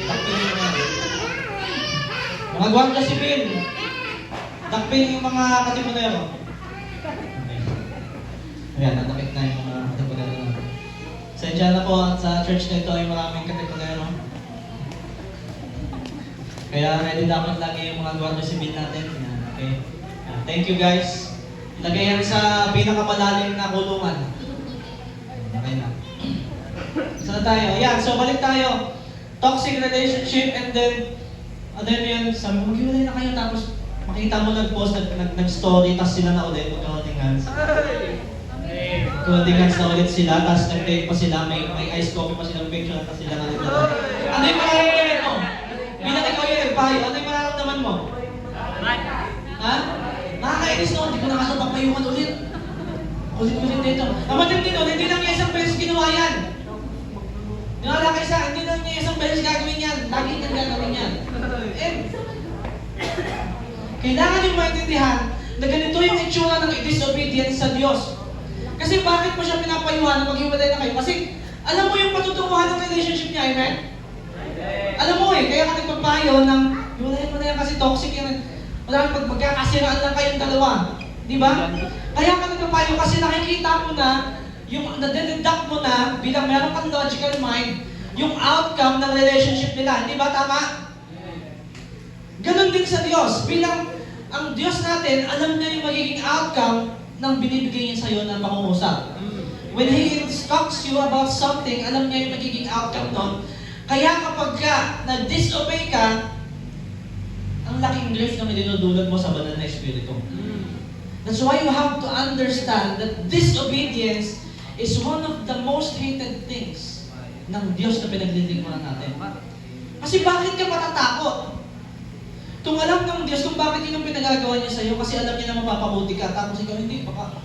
Dakpilin mo na. Mga Guardia Civil, dakpilin yung mga katipunero. Ayan, nadakit na yung mga katipunero na. Sensya na po at sa church na ito ay maraming katipunero. Kaya ready dapat lagi yung mga Guardia Civil natin. Ayan, okay. Thank you guys. Ilagay yan sa pinakamalalim na kulungan. Okay na. Saan tayo? Ayan, so balik tayo. Toxic relationship and then, ano yun, sabi mo, maghiwalay na kayo tapos makita mo nag-post, nag-story, tapos sila na ulit, mag-holding hands. Mag-holding hands na ulit sila, tapos nag-take pa sila, may ice coffee pa silang picture, tapos sila na ulit na doon. Ano yung mararamdaman mo? Bilang ikaw yung nagpayo, ano yung mararamdaman mo? Ha? Nakakainis noon, hindi ko na kasabang payungan ulit. Ulit-ulit dito. Ang matindi nun, hindi lang niya isang beses ginawa yan. Nalala kayo sa, hindi lang niya isang beses gagawin yan. Lagi niyang gagawin yan. Kailangan yung maintindihan na ganito yung itsura ng disobedience sa Diyos. Kasi bakit mo siya pinapayuhan na maghiwalay na kayo? Kasi alam mo yung patutunguhan ng relationship niya, amen? Alam mo kaya ka nagpapayo ng hiwalayan mo na yan kasi toxic yan. Wala pag magkakasiraan lang kayong dalawa. Di ba? Kaya ka nagpapayo kasi nakikita mo na yung nade-deduct mo na bilang meron kang logical mind, yung outcome ng relationship nila. Hindi ba tama? Ganon din sa Diyos. Bilang ang Diyos natin, alam niya yung magiging outcome ng binibigay niya sa'yo ng pangungusap. When He instructs you about something, alam niya yung magiging outcome nun. Kaya kapag ka nag-disobey ka, ang laking grief na dinudulot mo sa banal na espiritu. That's why you have to understand that disobedience is one of the most hated things ng Diyos na pinaglilingkuran natin. Kasi bakit ka matatakot? Kung alam ng Diyos kung bakit yun ang pinagagawa niya sa'yo, kasi alam niya na mapapabuti ka, tapos ikaw hindi, baka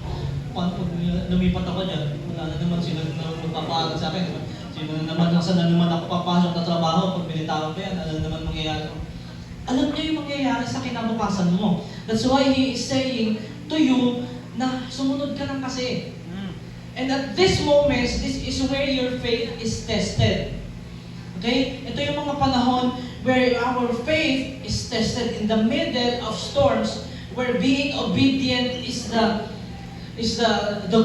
paano pag lumipat ako dyan, wala na naman sila na magpapaaral sa akin. Sino na naman, saan na naman ako papasok na trabaho, pag binitawan ko yan, ano naman mangyayari. Alam niya yung mangyayari sa kinabukasan mo. That's why He is saying to you na sumunod ka lang kasi. And at this moment, this is where your faith is tested. Okay? Ito yung mga panahon where our faith is tested in the middle of storms, where being obedient is the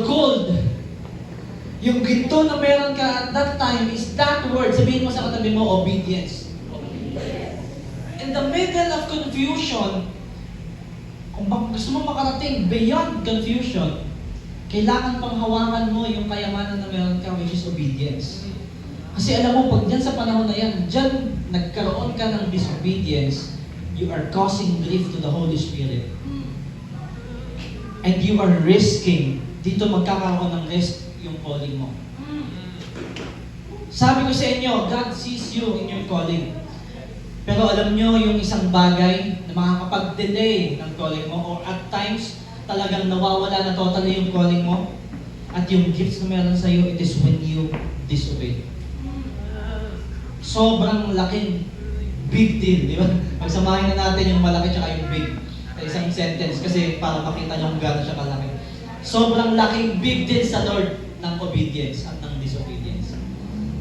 gold. Yung ginto na meron ka at that time is that word. Sabihin mo sa katabi mo, obedience. In the middle of confusion, kung gusto mo makarating beyond confusion, kailangan pang hawakan mo yung kayamanan na meron ka, which is obedience. Kasi alam mo, pag dyan sa panahon na yan, dyan nagkaroon ka ng disobedience, you are causing grief to the Holy Spirit. And you are risking, dito magkakaroon ng risk yung calling mo. Sabi ko sa inyo, God sees you in your calling. Pero alam nyo, yung isang bagay na makakapag-delay ng calling mo, or at times, talagang nawawala na totally yung calling mo, at yung gifts na meron sa'yo, it is when you disobey. Sobrang laking big deal, di ba? Pagsamahin na natin yung malaki tsaka yung big sa isang sentence, kasi para makita nyo kung gano'n siya kalaki. Sobrang laking big deal sa Lord ng obedience at ng disobedience.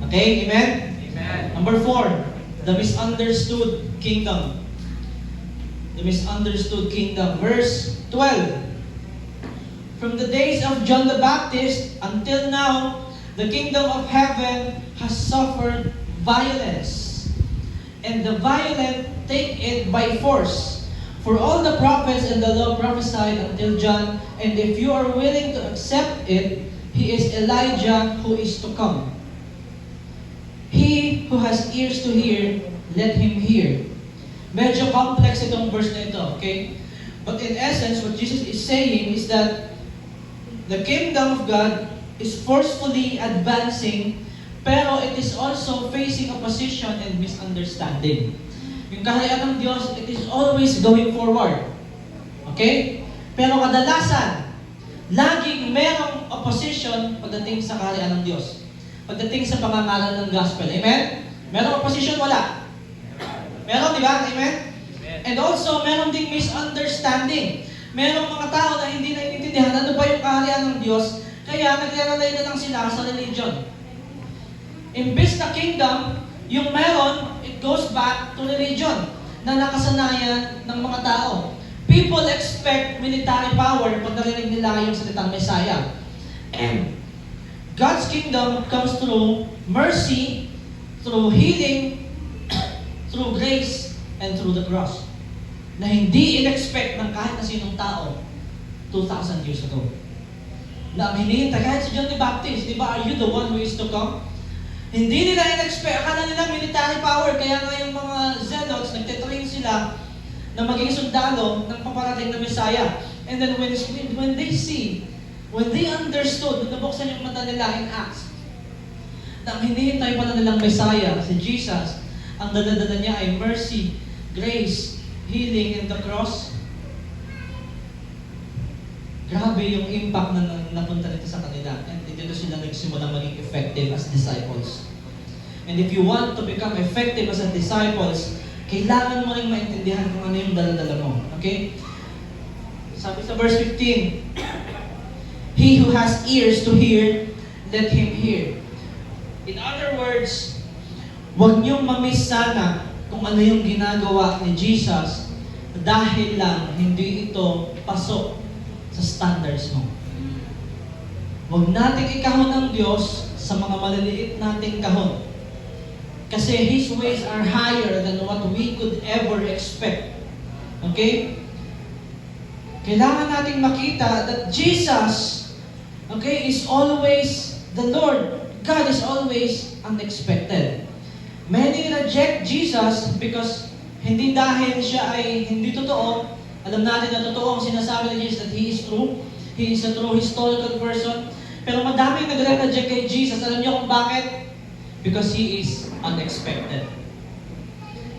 Okay? Amen? Amen. Number 4. The misunderstood kingdom. The misunderstood kingdom. Verse 12. From the days of John the Baptist until now, the kingdom of heaven has suffered violence, and the violent take it by force. For all the prophets and the law prophesied until John, and if you are willing to accept it, he is Elijah who is to come. He who has ears to hear, let him hear. Medyo complex itong verse na ito, okay? But in essence, what Jesus is saying is that the kingdom of God is forcefully advancing, pero it is also facing opposition and misunderstanding. Yung kaharian ng Diyos, it is always going forward. Okay? Pero kadalasan, laging merong opposition pagdating sa kaharian ng Diyos. Pagdating sa pangangaral ng gospel. Amen? Merong opposition? Wala. Meron, di ba? Amen? And also, meron ding misunderstanding. Merong mga tao na hindi naiintindihan ano ba yung kaharian ng Diyos, kaya nagre-rely na lang sila sa religion. Imbes na kingdom, yung meron, it goes back to religion na nakasanayan ng mga tao. People expect military power pag narinig nila yung salitang Messiah. And God's kingdom comes through mercy, through healing, through grace, and through the cross. Na hindi in-expect ng kahit na sinong tao 2,000 years ago. Na ang hinihintay, kahit si John the Baptist, di ba, are you the one who is to come? Hindi nila in-expect, akala nila military power, kaya nga yung mga zealots, nagtitrain sila na maging sundalo ng paparating na Messiah. And then when they see, when they understood, nung nabuksan yung mata nila in Acts, na ang hinihintay pala nilang Messiah, si Jesus, ang dadadala niya ay mercy, grace, healing, and the cross. Grabe yung impact na napunta nito sa kanila. And dito sila nagsimula maging effective as disciples. And if you want to become effective as a disciples, kailangan mo rin maintindihan kung ano yung dala-dala mo. Okay? Sabi sa verse 15, he who has ears to hear, let him hear. In other words, huwag niyong mamiss sana kung ano yung ginagawa ni Jesus dahil lang hindi ito pasok sa standards mo. Huwag nating ikahon ang Diyos sa mga maliliit nating kahon. Kasi His ways are higher than what we could ever expect. Okay? Kailangan nating makita that Jesus, okay, is always the Lord. God is always unexpected. Many reject Jesus because hindi dahil siya ay hindi totoo. Alam natin na totoo ang sinasabi ni Jesus that He is true. He is a true historical person. Pero madaming nagre-reject kay Jesus. Alam niyo kung bakit? Because He is unexpected.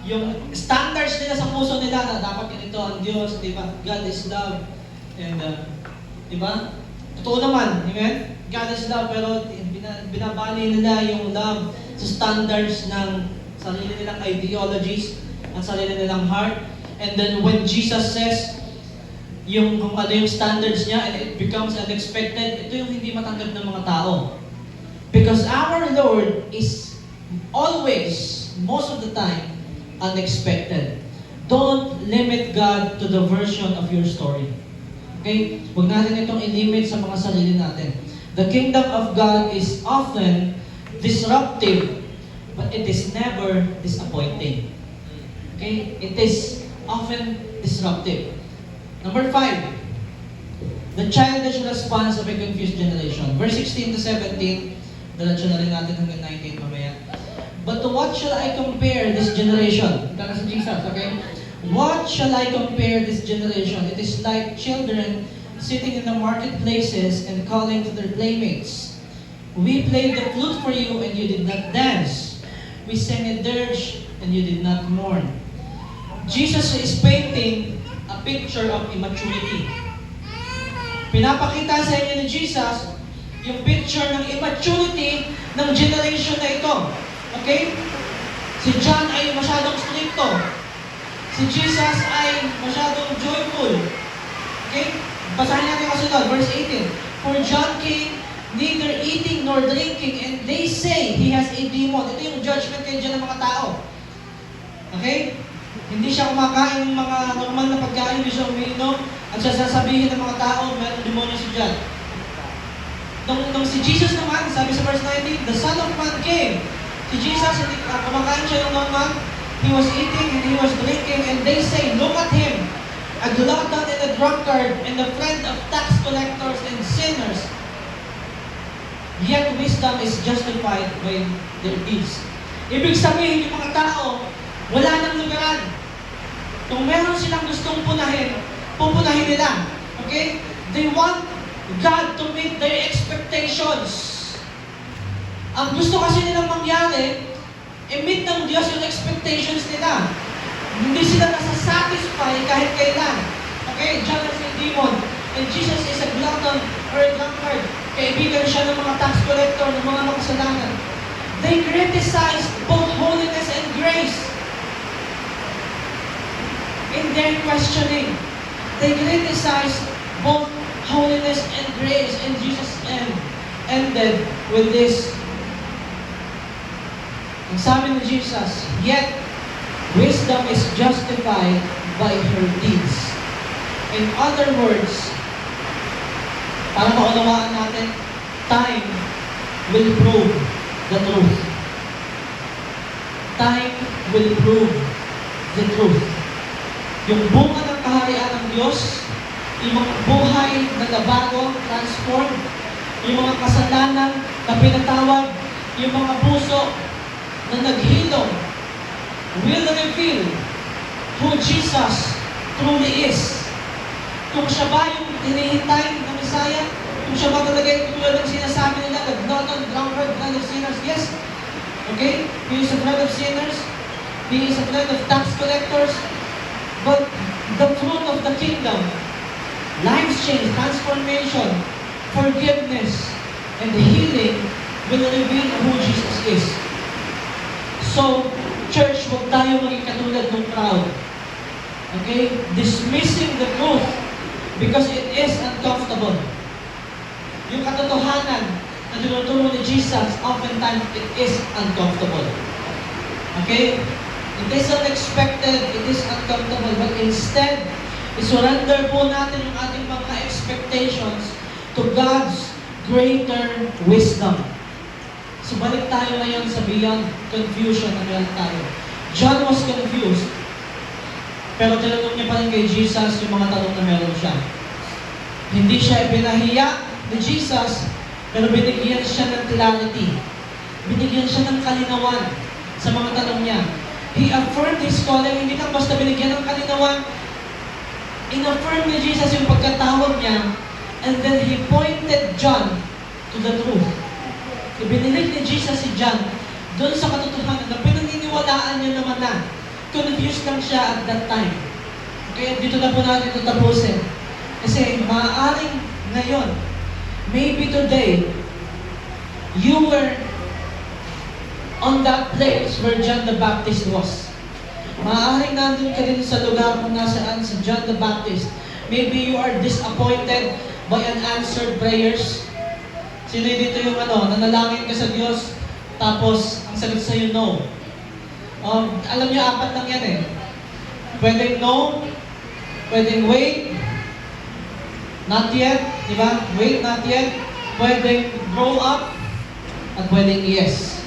Yung standards nila sa puso nila na dapat ganito ang Diyos, di ba? God is love. And, di ba? Totoo naman, amen? God is love, pero binabali nila yung love sa standards ng sarili nilang ideologies, ang sarili nilang heart. And then when Jesus says, yung kung ano yung standards niya and it becomes unexpected, ito yung hindi matanggap ng mga tao. Because our Lord is always, most of the time, unexpected. Don't limit God to the version of your story. Okay? Huwag natin itong i-limit sa mga sarili natin. The kingdom of God is often disruptive, but it is never disappointing. Okay? It is often disruptive. Number 5, the childish response of a confused generation. Verse 16 to 17, diretso na rin natin hanggang 19 mamaya. But to what shall I compare this generation? Ito na si Jesus, okay? What shall I compare this generation? It is like children sitting in the marketplaces and calling to their playmates. We played the flute for you and you did not dance. We sang a dirge and you did not mourn. Jesus is painting a picture of immaturity. Pinapakita sa inyo ni Jesus yung picture ng immaturity ng generation na ito. Okay? Si John ay masyadong stricto. Si Jesus ay masyadong joyful. Okay? Basahin natin kasunod, verse 18. For John came neither eating nor drinking, and they say he has a demon. Ito yung judgment kayo dyan ng mga tao. Okay? Hindi siya kumakain ng mga normal na pagkain, hindi siya umiinom, at siya sasabihin ng mga tao, mayroong demonyo si John. Nung si Jesus naman, sabi sa verse 19, the Son of Man came. Si Jesus, kumakain siya ng normal, he was eating and he was drinking, and they say, look at him, a glutton and a drunkard, and a friend of tax collectors and sinners. Yet wisdom is justified by their deeds. Ibig sabihin, yung mga tao, wala nang lugaran. Kung meron silang gustong pupunahin nila. Okay? They want God to meet their expectations. Ang gusto kasi nilang mangyari, i-meet ng Diyos yung expectations nila. Hindi sila nasa-satisfy kahit kailan. Okay? John is a demon. And Jesus is a glutton or a drunkard. Kaibigan siya ng mga tax collector, ng mga makasalanan. They criticize both holiness and grace. In their questioning, they criticize both holiness and grace, and Jesus ended with this. Ang sabi ni Jesus, yet wisdom is justified by her deeds. In other words, para maunawaan natin, time will prove the truth. Time will prove the truth. Yung bunga ng kaharian ng Diyos, yung mga buhay na nabago, transform, yung mga kasalanan na pinatawad, yung mga puso na naghilom, will reveal who Jesus truly is. Kung siya ba yung hinihintay ng Messiah, kung siya ba talaga yung tulad ng sinasabi nila, the glutton, drunkard, friend of sinners, yes. Okay? He is a friend of sinners. He is a friend of tax collectors. But the fruit of the kingdom, life change, transformation, forgiveness, and healing will reveal who Jesus is. So, church, huwag tayo maging katulad ng crowd. Okay? Dismissing the truth because it is uncomfortable. Yung katotohanan na tinuturo ni Jesus, oftentimes it is uncomfortable. Okay? It is unexpected, it is uncomfortable, but instead, isurrender po natin yung ating mga expectations to God's greater wisdom. So balik tayo ngayon sa beyond confusion na meron tayo. John was confused, pero tinanong niya pa rin kay Jesus yung mga tanong na meron siya. Hindi siya pinahiya ni Jesus, pero binigyan siya ng clarity. Binigyan siya ng kalinawan sa mga tanong niya. He affirmed his calling, hindi lang basta binigyan ng kalinawan. In-affirm ni Jesus yung pagkatawag niya, and then he pointed John to the truth. Ibinilig ni Jesus si John doon sa katotohanan na pinaniniwalaan niya naman na confused lang siya at that time. Kaya dito na po natin ito tapusin. Kasi maaaring ngayon, maybe today, you were on that place where John the Baptist was. Maaaring nandun ka din sa lugar kung nasaan si John the Baptist. Maybe you are disappointed by unanswered prayers. Sino dito yung nanalangin ka sa Diyos, tapos ang sagot sa'yo, no. Alam niyo, 4 lang yan eh. Pwedeng no, pwedeng wait, not yet, di ba? Wait, not yet. Pwedeng grow up, at pwedeng yes.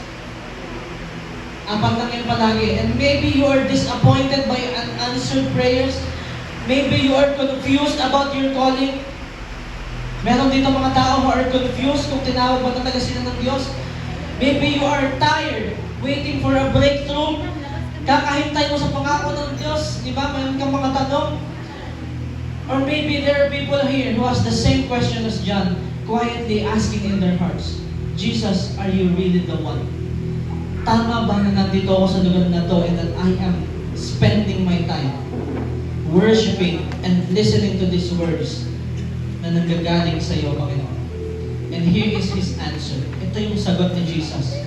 4 lang yan palagi. And maybe you are disappointed by unanswered prayers. Maybe you are confused about your calling. Meron dito mga tao who are confused kung tinawag ba talaga sila ng Diyos. Maybe you are tired, waiting for a breakthrough. Kakahintay mo sa pangako ng Diyos. Di ba? Mayroon kang mga tanong. Or maybe there are people here who ask the same question as John, quietly asking in their hearts, Jesus, are you really the one? Tama ba na nandito ako sa lugar na to and that I am spending my time worshiping and listening to these words na nanggagaling sa iyo, Panginoon? And here is His answer. Ito yung sagot ni Jesus.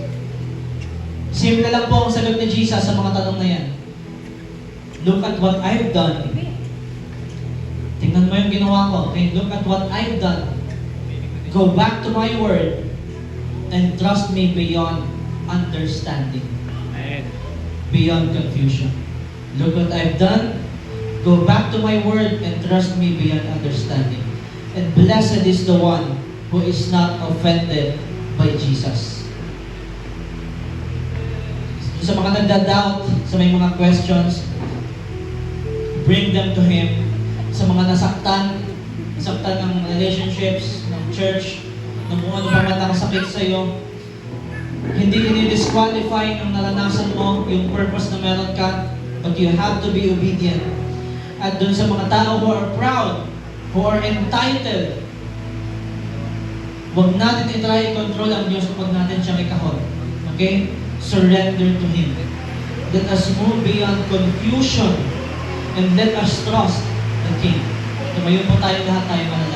Simple lang po ang sagot ni Jesus sa mga tanong na yan. Look at what I've done. Tingnan mo yung ginawa ko. Okay, look at what I've done. Go back to my word and trust me beyond understanding. Beyond confusion. Look what I've done. Go back to my word and trust me beyond understanding. And blessed is the one who is not offended by Jesus. Sa mga nagda-doubt, sa may mga questions, bring them to Him. Sa mga nasaktan ng relationships, ng church, ng kung ano pa man nakasakit sa iyo, hindi disqualify ng naranasan mo yung purpose na meron ka, but you have to be obedient. At dun sa mga tao who are proud, who are entitled, huwag natin i-try control ang Diyos kapag natin siya ikahon. Okay? Surrender to Him. Let us move beyond confusion and let us trust the King. Tumayo po tayo lahat, tayo manalangin.